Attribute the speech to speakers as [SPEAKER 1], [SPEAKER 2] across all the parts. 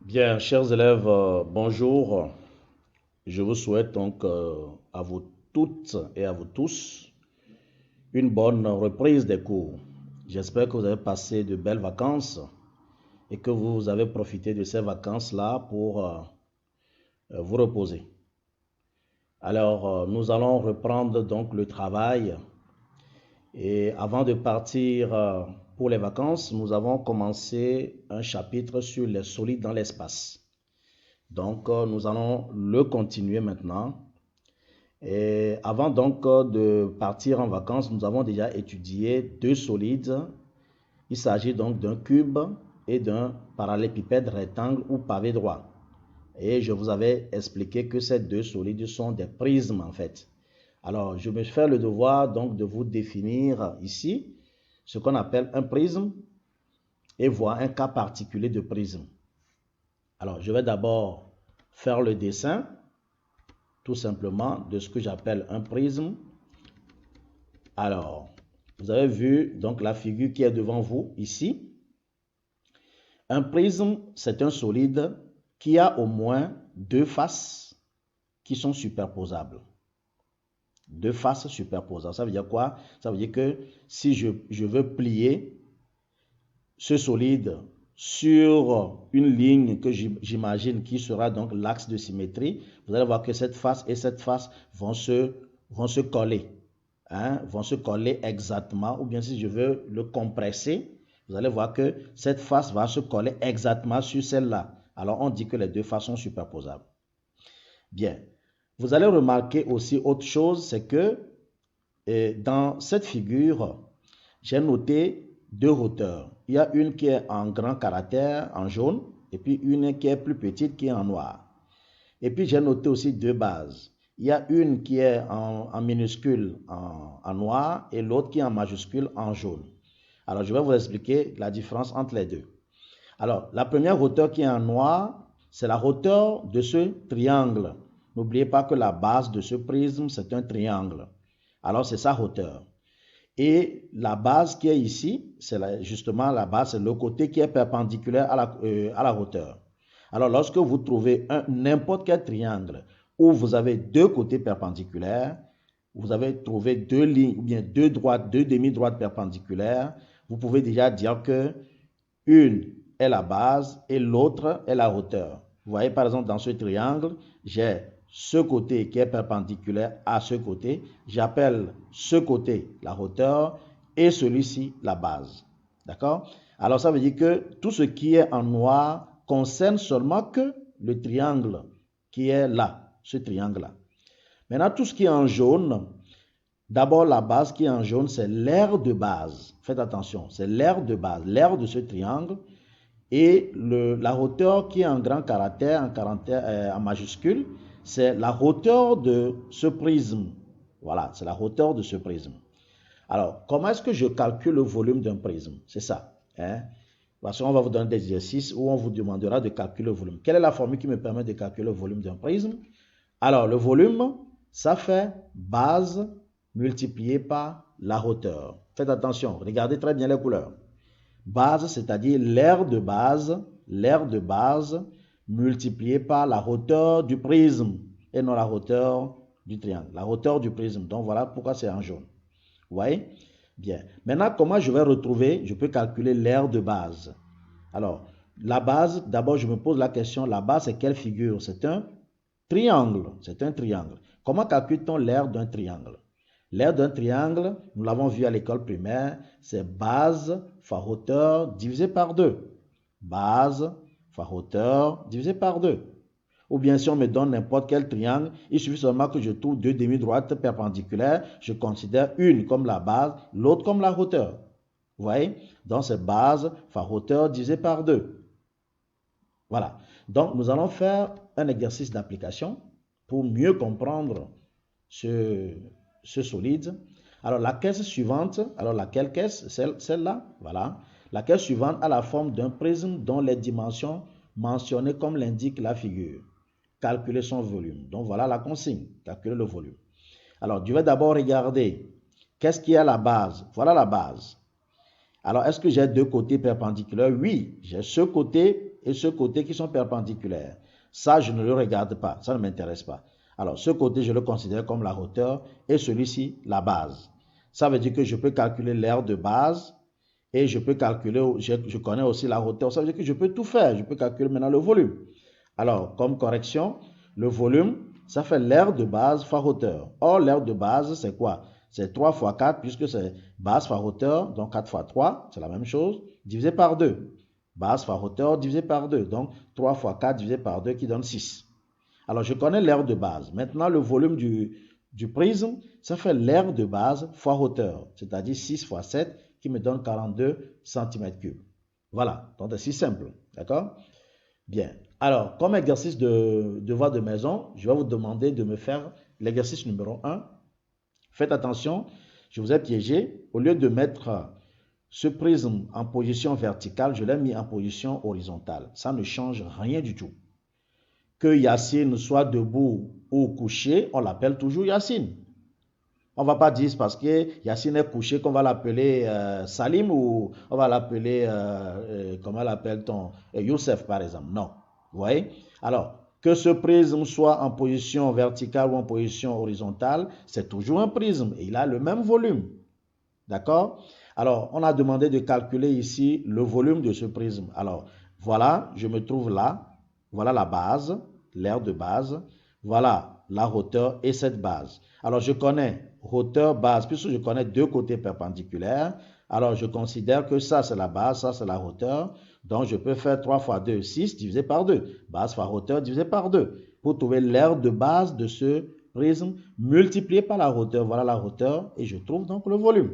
[SPEAKER 1] Bien, chers élèves, bonjour. Je vous souhaite donc à vous toutes et à vous tous une bonne reprise des cours. J'espère que vous avez passé de belles vacances et que vous avez profité de ces vacances-là pour vous reposer. Alors, nous allons reprendre donc le travail et avant de partir pour les vacances, nous avons commencé un chapitre sur les solides dans l'espace. Donc, nous allons le continuer maintenant. Et avant donc de partir en vacances, nous avons déjà étudié deux solides. Il s'agit donc d'un cube et d'un parallélépipède rectangle ou pavé droit. Et je vous avais expliqué que ces deux solides sont des prismes en fait. Alors, je me fais le devoir donc de vous définir ici ce qu'on appelle un prisme et voir un cas particulier de prisme. Alors, je vais d'abord faire le dessin tout simplement de ce que j'appelle un prisme. Alors, vous avez vu donc la figure qui est devant vous ici. Un prisme, c'est un solide qui a au moins deux faces qui sont superposables. Deux faces superposables. Ça veut dire quoi? Ça veut dire que si je veux plier ce solide sur une ligne que j'imagine qui sera donc l'axe de symétrie, vous allez voir que cette face et cette face vont se coller. Vont se coller exactement, ou bien si je veux le compresser, vous allez voir que cette face va se coller exactement sur celle-là. Alors on dit que les deux faces sont superposables. Bien, vous allez remarquer aussi autre chose, c'est que dans cette figure, j'ai noté deux hauteurs. Il y a une qui est en grand caractère, en jaune, et puis une qui est plus petite, qui est en noir. Et puis j'ai noté aussi deux bases. Il y a une qui est en minuscule en noir et l'autre qui est en majuscule en jaune. Alors je vais vous expliquer la différence entre les deux. Alors la première hauteur qui est en noir, c'est la hauteur de ce triangle. N'oubliez pas que la base de ce prisme, c'est un triangle. Alors c'est sa hauteur. Et la base qui est ici, c'est justement la base, c'est le côté qui est perpendiculaire à la hauteur. Alors, lorsque vous trouvez n'importe quel triangle où vous avez deux côtés perpendiculaires, vous avez trouvé deux lignes, ou bien deux droites, deux demi-droites perpendiculaires, vous pouvez déjà dire que une est la base et l'autre est la hauteur. Vous voyez par exemple dans ce triangle, j'ai ce côté qui est perpendiculaire à ce côté. J'appelle ce côté la hauteur et celui-ci la base. D'accord? Alors ça veut dire que tout ce qui est en noir concerne seulement que le triangle qui est là, ce triangle-là. Maintenant, tout ce qui est en jaune, d'abord la base qui est en jaune, c'est l'aire de base. Faites attention, c'est l'aire de base, l'aire de ce triangle. Et la hauteur qui est en grand caractère, en majuscule, c'est la hauteur de ce prisme. Voilà, c'est la hauteur de ce prisme. Alors, comment est-ce que je calcule le volume d'un prisme? C'est ça. Parce qu'on va vous donner des exercices où on vous demandera de calculer le volume. Quelle est la formule qui me permet de calculer le volume d'un prisme? Alors, le volume, ça fait base multiplié par la hauteur. Faites attention, regardez très bien les couleurs. Base, c'est-à-dire l'aire de base multipliée par la hauteur du prisme et non la hauteur du triangle, la hauteur du prisme. Donc voilà pourquoi c'est en jaune. Vous voyez? Bien. Maintenant, comment je vais retrouver? Je peux calculer l'aire de base. Alors, la base, d'abord je me pose la question, la base c'est quelle figure? C'est un triangle. C'est un triangle. Comment calcule-t-on l'aire d'un triangle? L'aire d'un triangle, nous l'avons vu à l'école primaire, c'est base fois hauteur divisé par 2. Base fois hauteur divisé par 2. Ou bien si on me donne n'importe quel triangle, il suffit seulement que je trouve deux demi-droites perpendiculaires, je considère une comme la base, l'autre comme la hauteur. Vous voyez? Donc c'est base fois hauteur divisé par 2. Voilà. Donc nous allons faire un exercice d'application pour mieux comprendre ce solide. Alors la caisse suivante, alors laquelle caisse? Celle-là, voilà. La caisse suivante a la forme d'un prisme dont les dimensions mentionnées comme l'indique la figure. Calculer son volume. Donc voilà la consigne, calculer le volume. Alors je vais d'abord regarder qu'est-ce qui est à la base. Voilà la base. Alors est-ce que j'ai deux côtés perpendiculaires? Oui, j'ai ce côté et ce côté qui sont perpendiculaires. Ça, je ne le regarde pas, ça ne m'intéresse pas. Alors, ce côté, je le considère comme la hauteur et celui-ci, la base. Ça veut dire que je peux calculer l'aire de base et je peux calculer, je connais aussi la hauteur. Ça veut dire que je peux tout faire. Je peux calculer maintenant le volume. Alors, comme correction, le volume, ça fait l'aire de base fois hauteur. Or, l'aire de base, c'est quoi? C'est 3 fois 4, puisque c'est base fois hauteur, donc 4 fois 3, c'est la même chose, divisé par 2. Base fois hauteur divisé par 2, donc 3 fois 4 divisé par 2 qui donne 6. Alors, je connais l'aire de base. Maintenant, le volume du prisme, ça fait l'aire de base fois hauteur, c'est-à-dire 6 fois 7, qui me donne 42 cm3. Voilà, donc c'est si simple, d'accord? Bien. Alors, comme exercice de devoir de maison, je vais vous demander de me faire l'exercice numéro 1. Faites attention, je vous ai piégé. Au lieu de mettre ce prisme en position verticale, je l'ai mis en position horizontale. Ça ne change rien du tout. Que Yacine soit debout ou couché, on l'appelle toujours Yacine. On ne va pas dire parce que Yacine est couché qu'on va l'appeler Salim ou on va l'appeler, comment l'appelle-t-on, Youssef par exemple. Non. Vous voyez? Alors, que ce prisme soit en position verticale ou en position horizontale, c'est toujours un prisme et il a le même volume. D'accord? Alors, on a demandé de calculer ici le volume de ce prisme. Alors, voilà, je me trouve là. Voilà la base, l'aire de base. Voilà la hauteur et cette base. Alors, je connais hauteur, base, puisque je connais deux côtés perpendiculaires. Alors, je considère que ça, c'est la base, ça, c'est la hauteur. Donc, je peux faire 3 fois 2, 6 divisé par 2. Base fois hauteur divisé par 2. Pour trouver l'aire de base de ce prisme multiplié par la hauteur. Voilà la hauteur et je trouve donc le volume.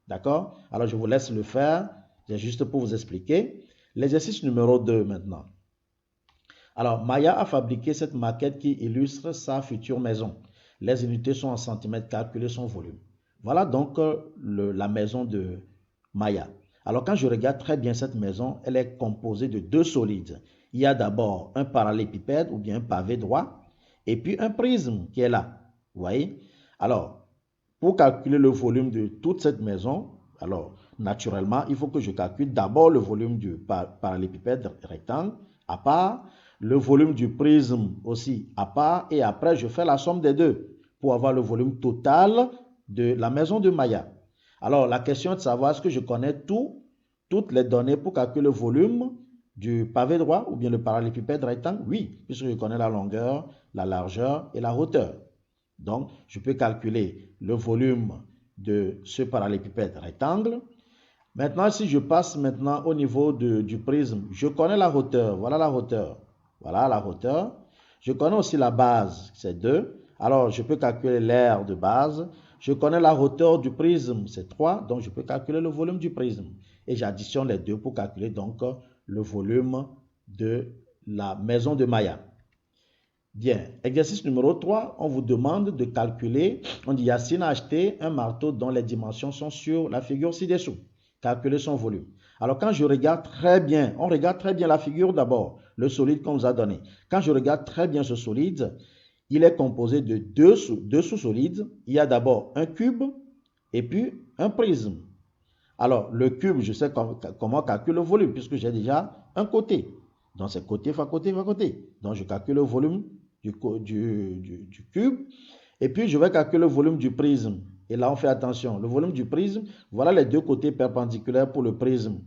[SPEAKER 1] D'accord? Alors, je vous laisse le faire. C'est juste pour vous expliquer. L'exercice numéro 2 maintenant. Alors, Maya a fabriqué cette maquette qui illustre sa future maison. Les unités sont en centimètres, calculer son volume. Voilà donc la maison de Maya. Alors, quand je regarde très bien cette maison, elle est composée de deux solides. Il y a d'abord un parallélépipède ou bien un pavé droit et puis un prisme qui est là. Vous voyez? Alors, pour calculer le volume de toute cette maison, alors naturellement, il faut que je calcule d'abord le volume du parallélépipède rectangle à part, le volume du prisme aussi à part, et après je fais la somme des deux pour avoir le volume total de la maison de Maya. Alors la question est de savoir est-ce que je connais toutes les données pour calculer le volume du pavé droit ou bien le parallélépipède rectangle? Oui, puisque je connais la longueur, la largeur et la hauteur. Donc, je peux calculer le volume de ce parallélépipède rectangle. Maintenant, si je passe maintenant au niveau du prisme, je connais la hauteur. Voilà la hauteur. Voilà la hauteur. Je connais aussi la base, c'est 2. Alors, je peux calculer l'aire de base. Je connais la hauteur du prisme, c'est 3. Donc, je peux calculer le volume du prisme. Et j'additionne les deux pour calculer donc le volume de la maison de Maya. Bien, exercice numéro 3, on vous demande de calculer, on dit Yacine a acheté un marteau dont les dimensions sont sur la figure ci-dessous. Calculer son volume. Alors quand je regarde très bien, on regarde très bien la figure d'abord, le solide qu'on nous a donné. Quand je regarde très bien ce solide, il est composé de deux sous-solides. Il y a d'abord un cube et puis un prisme. Alors le cube, je sais comment calculer le volume puisque j'ai déjà un côté. Donc c'est côté fois côté fois côté. Donc je calcule le volume du cube. Et puis, je vais calculer le volume du prisme. Et là, on fait attention. Le volume du prisme, voilà les deux côtés perpendiculaires pour le prisme.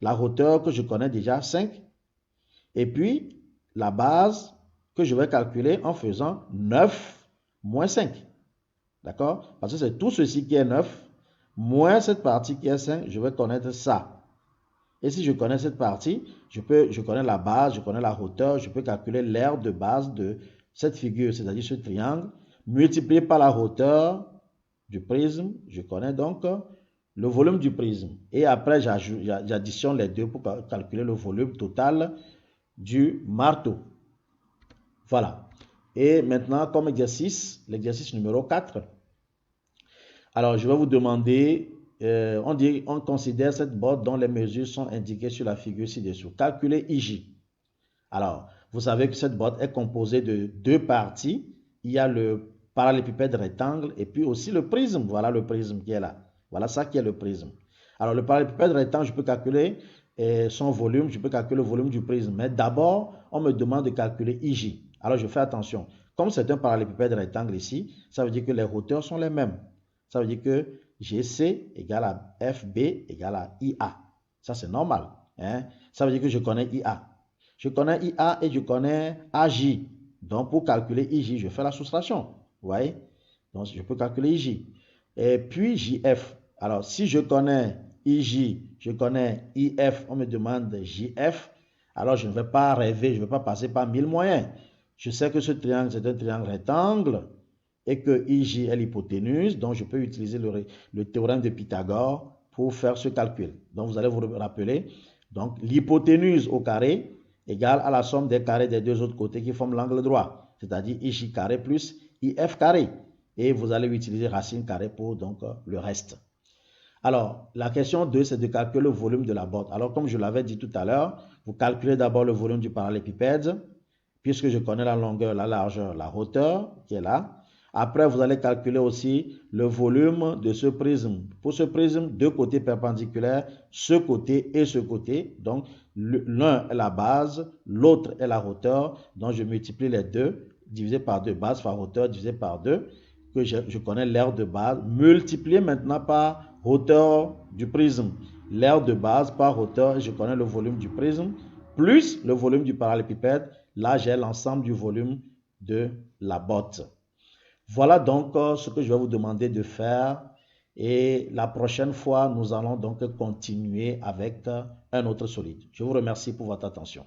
[SPEAKER 1] La hauteur que je connais déjà, 5. Et puis, la base que je vais calculer en faisant 9 moins 5. D'accord? Parce que c'est tout ceci qui est 9, moins cette partie qui est 5, je vais connaître ça. Et si je connais cette partie, je connais la base, je connais la hauteur, je peux calculer l'aire de base de cette figure, c'est-à-dire ce triangle, multiplié par la hauteur du prisme, je connais donc le volume du prisme. Et après, j'additionne les deux pour calculer le volume total du marteau. Voilà. Et maintenant, comme exercice, l'exercice numéro 4. Alors, je vais vous demander, on considère cette boîte dont les mesures sont indiquées sur la figure ci-dessous. Calculez IJ. Alors, vous savez que cette boîte est composée de deux parties. Il y a le parallélépipède rectangle et puis aussi le prisme. Voilà le prisme qui est là. Voilà ça qui est le prisme. Alors, le parallélépipède rectangle, je peux calculer son volume, je peux calculer le volume du prisme. Mais d'abord, on me demande de calculer IJ. Alors, je fais attention. Comme c'est un parallélépipède rectangle ici, ça veut dire que les hauteurs sont les mêmes. Ça veut dire que GC égale à FB égale à IA. Ça, c'est normal. Hein? Ça veut dire que je connais IA. Je connais IA et je connais AJ. Donc, pour calculer IJ, je fais la soustraction. Vous voyez? Donc, je peux calculer IJ. Et puis, JF. Alors, si je connais IJ, je connais IF, on me demande JF, alors je ne vais pas rêver, je ne vais pas passer par 1000 moyens. Je sais que ce triangle, c'est un triangle rectangle et que IJ est l'hypoténuse, donc je peux utiliser le théorème de Pythagore pour faire ce calcul. Donc, vous allez vous rappeler, donc l'hypoténuse au carré égale à la somme des carrés des deux autres côtés qui forment l'angle droit, c'est-à-dire IJ carré plus IF carré. Et vous allez utiliser racine carrée pour donc le reste. Alors, la question 2, c'est de calculer le volume de la botte. Alors, comme je l'avais dit tout à l'heure, vous calculez d'abord le volume du parallélépipède, puisque je connais la longueur, la largeur, la hauteur qui est là. Après, vous allez calculer aussi le volume de ce prisme. Pour ce prisme, deux côtés perpendiculaires, ce côté et ce côté. Donc, l'un est la base, l'autre est la hauteur. Donc, je multiplie les deux, divisé par 2, base par hauteur, divisé par 2, que je connais l'aire de base, multiplié maintenant par hauteur du prisme. L'aire de base par hauteur, je connais le volume du prisme, plus le volume du parallélépipède. Là, j'ai l'ensemble du volume de la botte. Voilà donc ce que je vais vous demander de faire. Et la prochaine fois, nous allons donc continuer avec un autre solide. Je vous remercie pour votre attention.